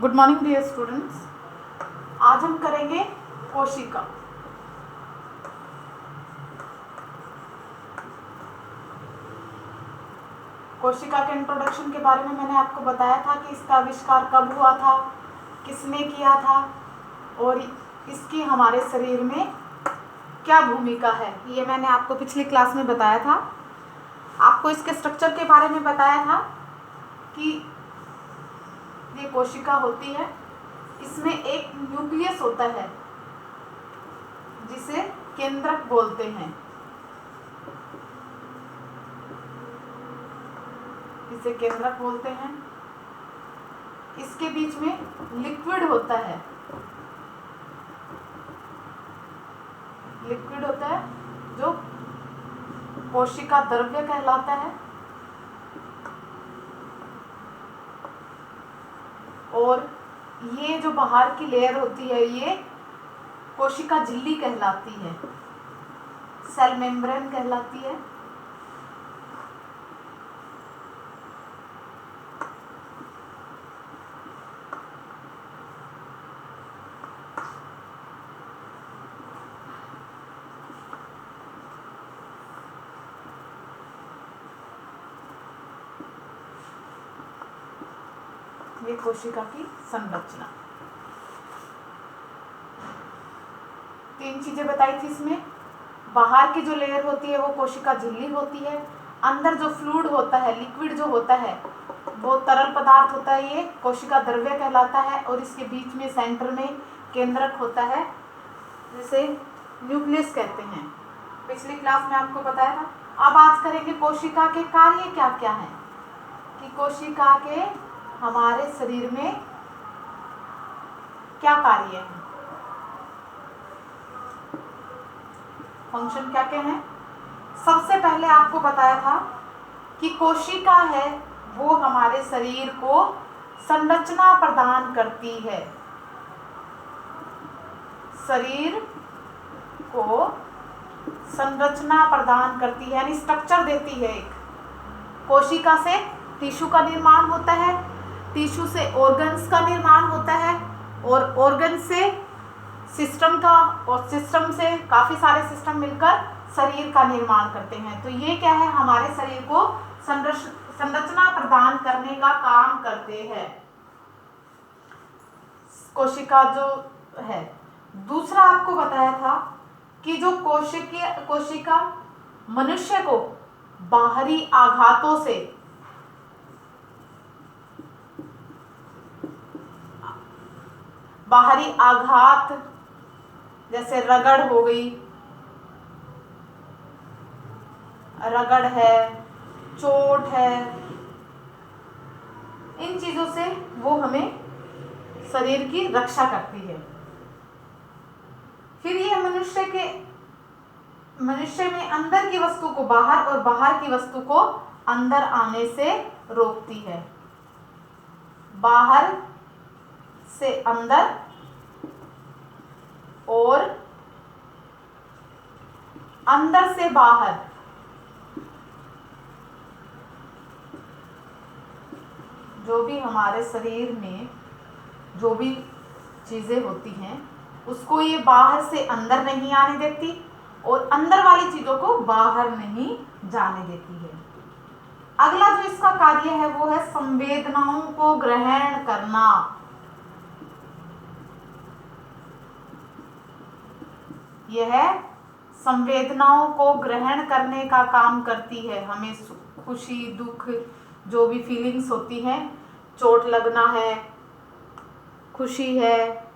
Good morning dear students. आज हम करेंगे कोशिका। कोशिका के इंट्रोडक्शन के बारे में मैंने आपको बताया था कि इसका आविष्कार कब हुआ था, किसने किया था और इसकी हमारे शरीर में क्या भूमिका है, ये मैंने आपको पिछली क्लास में बताया था। आपको इसके स्ट्रक्चर के बारे में बताया था कि ये कोशिका होती है, इसमें एक न्यूक्लियस होता है जिसे केंद्रक बोलते हैं। इसे केंद्रक बोलते हैं। इसके बीच में लिक्विड होता है, लिक्विड होता है जो कोशिका द्रव्य कहलाता है। और ये जो बाहर की लेयर होती है ये कोशिका झिल्ली कहलाती है, सेल मेम्ब्रेन कहलाती है। ये कोशिका की संरचना। 3 चीजें बताई थी इसमें। बाहर की जो लेयर होती है वो कोशिका झिल्ली होती है। अंदर जो फ्लूइड होता है, लिक्विड जो होता है, वो तरल पदार्थ होता है, ये कोशिका द्रव्य कहलाता है। और इसके बीच में सेंटर में केंद्रक होता है जिसे न्यूक्लियस कहते हैं। पिछली क्लास में आपको बताया था। अब आज करेंगे कोशिका के कार्य क्या क्या हैं, कि कोशिका के हमारे शरीर में क्या कार्य हैं, फंक्शन क्या क्या हैं। सबसे पहले आपको बताया था कि कोशिका है वो हमारे शरीर को संरचना प्रदान करती है, शरीर को संरचना प्रदान करती है, यानी स्ट्रक्चर देती है। एक कोशिका से टिश्यू का निर्माण होता है, टिश्यू से ऑर्गन्स का निर्माण होता है, और ऑर्गन से सिस्टम का, और सिस्टम से काफी सारे सिस्टम मिलकर शरीर का निर्माण करते हैं। तो ये क्या है, हमारे शरीर को संरचना प्रदान करने का काम करते हैं कोशिका जो है। दूसरा आपको बताया था कि जो कोशिका मनुष्य को बाहरी आघातों से, बाहरी आघात जैसे रगड़ हो गई, रगड़ है, चोट है, इन चीजों से वो हमें शरीर की रक्षा करती है। फिर ये मनुष्य में अंदर की वस्तु को बाहर और बाहर की वस्तु को अंदर आने से रोकती है। बाहर से अंदर और अंदर से बाहर, जो भी हमारे शरीर में जो भी चीजें होती हैं उसको ये बाहर से अंदर नहीं आने देती और अंदर वाली चीजों को बाहर नहीं जाने देती है। अगला जो इसका कार्य है वो है संवेदनाओं को ग्रहण करना। यह संवेदनाओं को ग्रहण करने का काम करती है। हमें खुशी, दुख, जो भी फीलिंग्स होती हैं, चोट लगना है, खुशी है,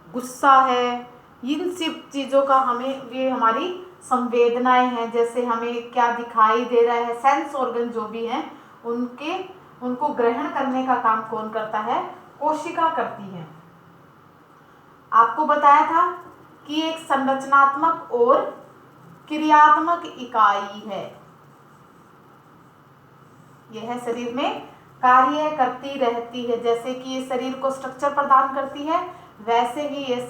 गुस्सा है, इन सब चीज़ों का हमें, ये हमारी संवेदनाएं हैं। जैसे हमें क्या दिखाई दे रहा है, सेंस ऑर्गन जो भी हैं उनको ग्रहण करने का काम कौन करता है, कोशिका करती है। आपको बताया था कि एक संरचनात्मक और क्रियात्मक इकाई है। यह शरीर में कार्य करती रहती है। जैसे कि ये शरीर को स्ट्रक्चर प्रदान करती है, वैसे ही यह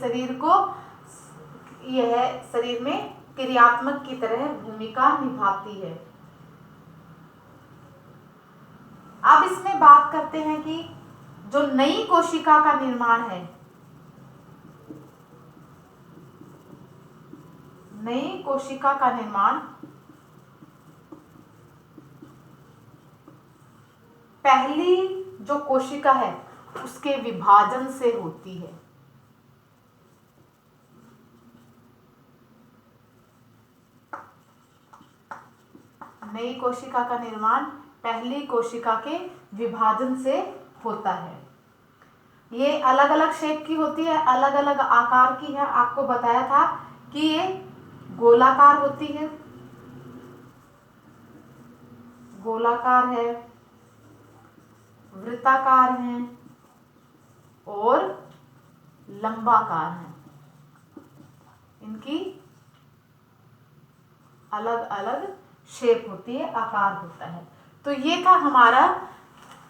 शरीर में क्रियात्मक की तरह भूमिका निभाती है। अब इसमें बात करते हैं कि जो नई कोशिका का निर्माण है, नई कोशिका का निर्माण पहली जो कोशिका है उसके विभाजन से होती है। नई कोशिका का निर्माण पहली कोशिका के विभाजन से होता है। ये अलग अलग शेप की होती है, अलग अलग आकार की है। आपको बताया था कि ये गोलाकार होती है, गोलाकार है, वृत्ताकार है और लंबाकार है। इनकी अलग अलग शेप होती है, आकार होता है। तो ये था हमारा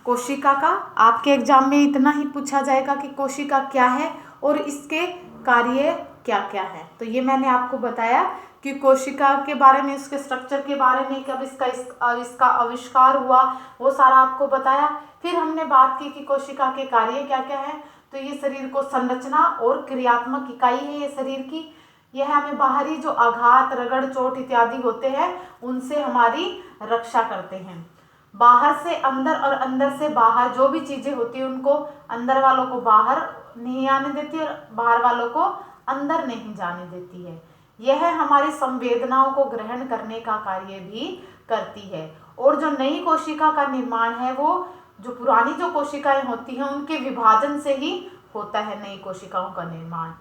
कोशिका का। आपके एग्जाम में इतना ही पूछा जाएगा कि कोशिका क्या है और इसके कार्य क्या क्या है। तो ये मैंने आपको बताया कि कोशिका के बारे में, इसके स्ट्रक्चर के बारे में, कब इसका आविष्कार हुआ, वो सारा आपको बताया। फिर हमने बात की कि कोशिका के कार्य क्या क्या है। तो ये शरीर को संरचना और क्रियात्मक इकाई है ये शरीर की। यह हमें बाहरी जो आघात, रगड़, चोट इत्यादि होते हैं उनसे हमारी रक्षा करते हैं। बाहर से अंदर और अंदर से बाहर जो भी चीजें होती है उनको अंदर वालों को बाहर नहीं आने देती और बाहर वालों को अंदर नहीं जाने देती है। यह हमारी संवेदनाओं को ग्रहण करने का कार्य भी करती है। और जो नई कोशिका का निर्माण है वो जो पुरानी जो कोशिकाएं होती हैं उनके विभाजन से ही होता है नई कोशिकाओं का निर्माण।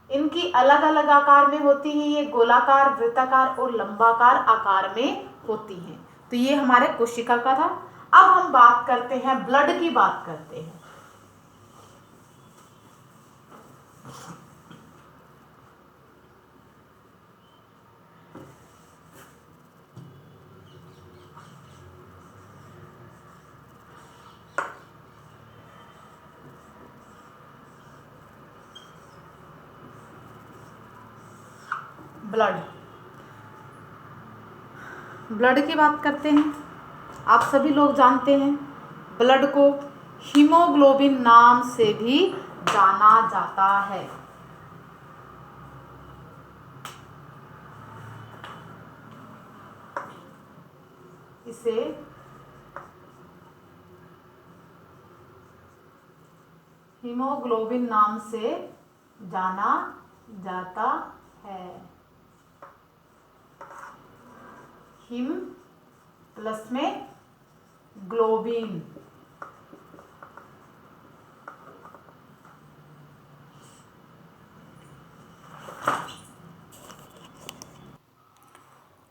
इनकी अलग अलग आकार में होती हैं, ये गोलाकार, वृत्ताकार और लंबाकार आकार में होती हैं। तो ये हमारे कोशिका का था। अब हम बात करते हैं, ब्लड की बात करते हैं। ब्लड की बात करते हैं। आप सभी लोग जानते हैं ब्लड को हीमोग्लोबिन नाम से भी जाना जाता है। इसे हीमोग्लोबिन नाम से जाना जाता है। हिम प्लस में ग्लोबिन।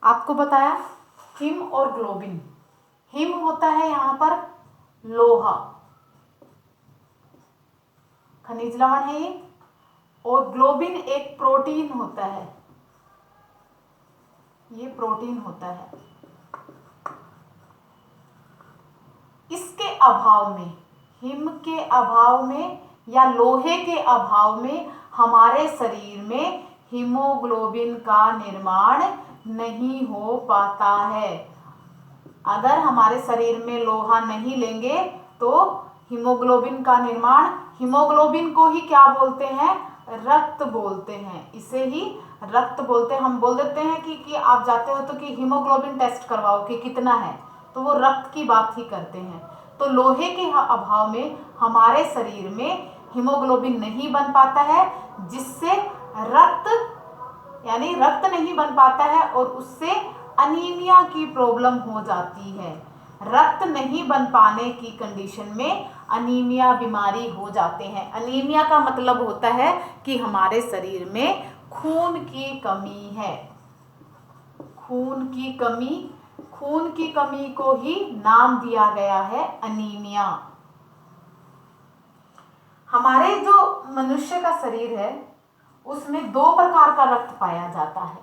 आपको बताया हिम और ग्लोबिन। हिम होता है यहां पर लोहा, खनिज लवण है ये, और ग्लोबिन एक प्रोटीन होता है, ये प्रोटीन होता है। इसके अभाव में, हिम के अभाव में या लोहे के अभाव में हमारे शरीर में हीमोग्लोबिन का निर्माण नहीं हो पाता है। अगर हमारे शरीर में लोहा नहीं लेंगे तो हीमोग्लोबिन का निर्माण, हीमोग्लोबिन को ही क्या बोलते हैं, रक्त बोलते हैं। इसे ही रक्त बोलते हैं। हम बोल देते हैं कि आप जाते हो तो कि हीमोग्लोबिन टेस्ट करवाओ कि कितना है, तो वो रक्त की बात ही करते हैं। तो लोहे के अभाव में हमारे शरीर में हीमोग्लोबिन नहीं बन पाता है, जिससे रक्त यानी रक्त नहीं बन पाता है और उससे अनीमिया की प्रॉब्लम हो जाती है। रक्त नहीं बन पाने की कंडीशन में अनीमिया बीमारी हो जाते हैं। अनीमिया का मतलब होता है कि हमारे शरीर में खून की कमी है। खून की कमी, खून की कमी को ही नाम दिया गया है अनीमिया। हमारे जो मनुष्य का शरीर है उसमें दो प्रकार का रक्त पाया जाता है।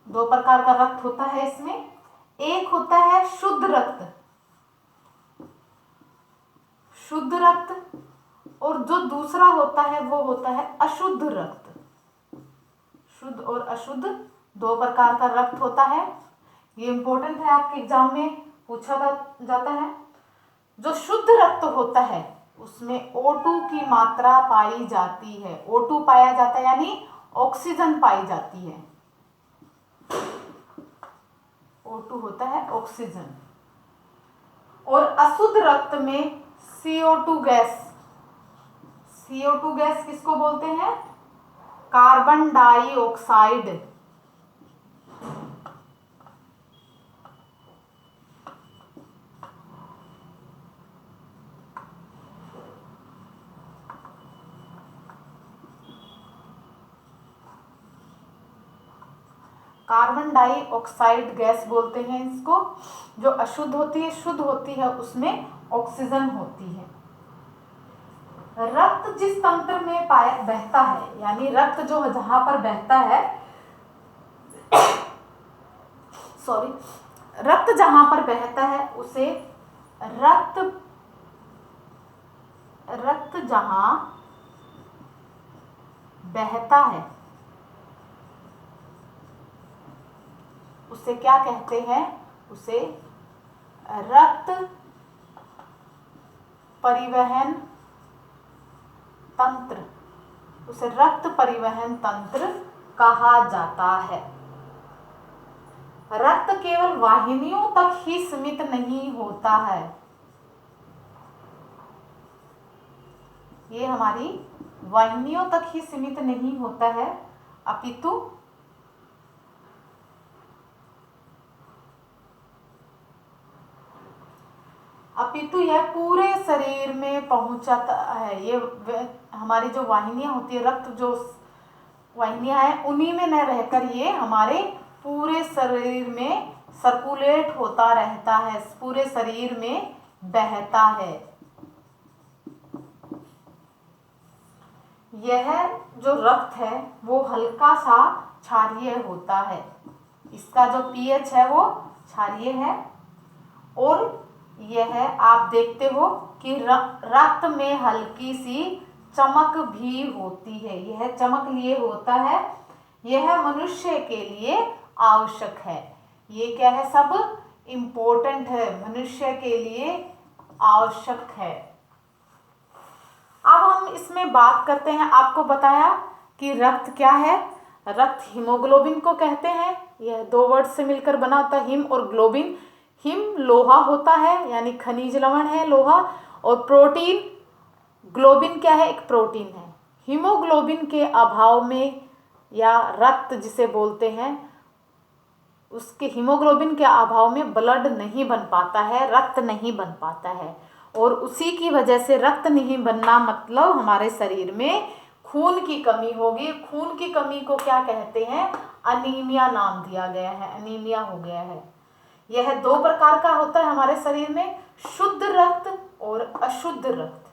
दो प्रकार का रक्त होता है इसमें। एक होता है शुद्ध रक्त, शुद्ध रक्त, और जो दूसरा होता है वो होता है अशुद्ध रक्त। शुद्ध और अशुद्ध दो प्रकार का रक्त होता है। ये इंपॉर्टेंट है, आपके एग्जाम में पूछा जाता है। जो शुद्ध रक्त होता है उसमें O2 की मात्रा पाई जाती है। O2 पाया जाता है यानी ऑक्सीजन पाई जाती है। O2 होता है ऑक्सीजन। और अशुद्ध रक्त में CO2 गैस, CO2 गैस किसको बोलते हैं? Carbon dioxide. Carbon dioxide gas बोलते हैं इसको। जो अशुद्ध होती है, शुद्ध होती है, उसमें ऑक्सीजन होती है। रक्त जिस तंत्र में बहता है, यानी रक्त जो जहां पर बहता है सॉरी रक्त जहां पर बहता है उसे रक्त जहां बहता है उसे क्या कहते हैं? उसे रक्त परिवहन तंत्र, उसे रक्त परिवहन तंत्र कहा जाता है। रक्त केवल वाहिनियों तक ही सीमित नहीं होता है। ये हमारी वाहिनियों तक ही सीमित नहीं होता है, अपितु यह पूरे शरीर में पहुंचता है। ये हमारी जो वाहिनियां होती है, रक्त जो वाहिनियां हैं, उन्हीं में न रहकर ये हमारे पूरे शरीर में सर्कुलेट होता रहता है, पूरे शरीर में बहता है। यह जो रक्त है वो हल्का सा क्षारीय होता है। इसका जो पीएच है वो क्षारीय है। और यह आप देखते हो कि रक्त में हल्की सी चमक भी होती है। यह चमक लिए होता है, यह मनुष्य के लिए आवश्यक है। ये क्या है? सब इम्पोर्टेंट है, मनुष्य के लिए आवश्यक है। अब हम इसमें बात करते हैं। आपको बताया कि रक्त क्या है? रक्त हीमोग्लोबिन को कहते हैं। यह दो वर्ड से मिलकर बना होता है, हिम और ग्लोबिन। हिम लोहा होता है, यानी खनिज लवण है लोहा। और प्रोटीन, ग्लोबिन क्या है? एक प्रोटीन है। हीमोग्लोबिन के अभाव में, या रक्त जिसे बोलते हैं, उसके हीमोग्लोबिन के अभाव में ब्लड नहीं बन पाता है, रक्त नहीं बन पाता है। और उसी की वजह से रक्त नहीं बनना मतलब हमारे शरीर में खून की कमी होगी। खून की कमी को क्या कहते हैं? अनीमिया नाम दिया गया है, अनीमिया हो गया है। यह दो प्रकार का होता है हमारे शरीर में, शुद्ध रक्त और अशुद्ध रक्त।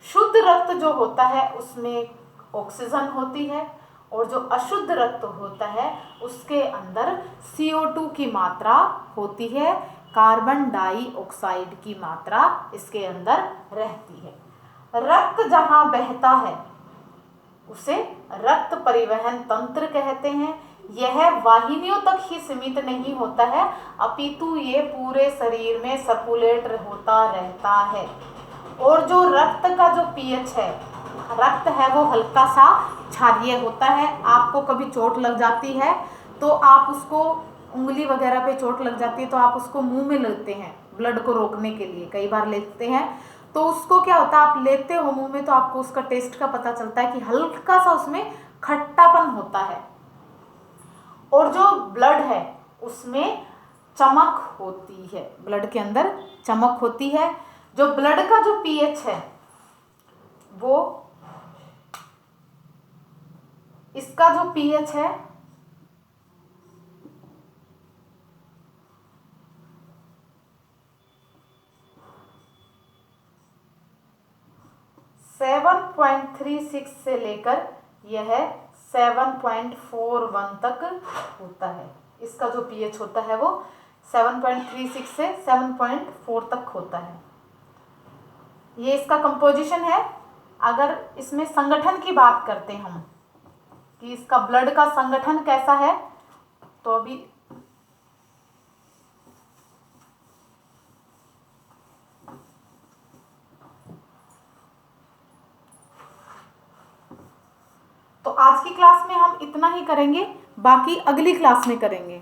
शुद्ध रक्त जो होता है उसमें ऑक्सीजन होती है, और जो अशुद्ध रक्त होता है उसके अंदर CO2 की मात्रा होती है, कार्बन डाइऑक्साइड की मात्रा इसके अंदर रहती है। रक्त जहां बहता है उसे रक्त परिवहन तंत्र कहते हैं। यह वाहिनियों तक ही सीमित नहीं होता है, अपितु ये पूरे शरीर में सर्कुलेट होता रहता है। और जो रक्त का जो पीएच है, रक्त है वो हल्का सा क्षारीय होता है। आपको कभी चोट लग जाती है तो आप उसको, उंगली वगैरह पे चोट लग जाती है तो आप उसको मुंह में लेते हैं ब्लड को रोकने के लिए, कई बार लेते हैं। तो उसको क्या होता है, आप लेते हो मुंह में तो आपको उसका टेस्ट का पता चलता है कि हल्का सा उसमें खट्टापन होता है। और जो ब्लड है उसमें चमक होती है, ब्लड के अंदर चमक होती है। जो ब्लड का जो पीएच है वो, इसका जो पीएच है 7.36 से लेकर यह 7.41 तक होता है। इसका जो पीएच होता है वो 7.36 से 7.4 तक होता है। ये इसका कंपोजिशन है। अगर इसमें संगठन की बात करते हैं हम कि इसका ब्लड का संगठन कैसा है, तो अभी क्लास में हम इतना ही करेंगे, बाकी अगली क्लास में करेंगे।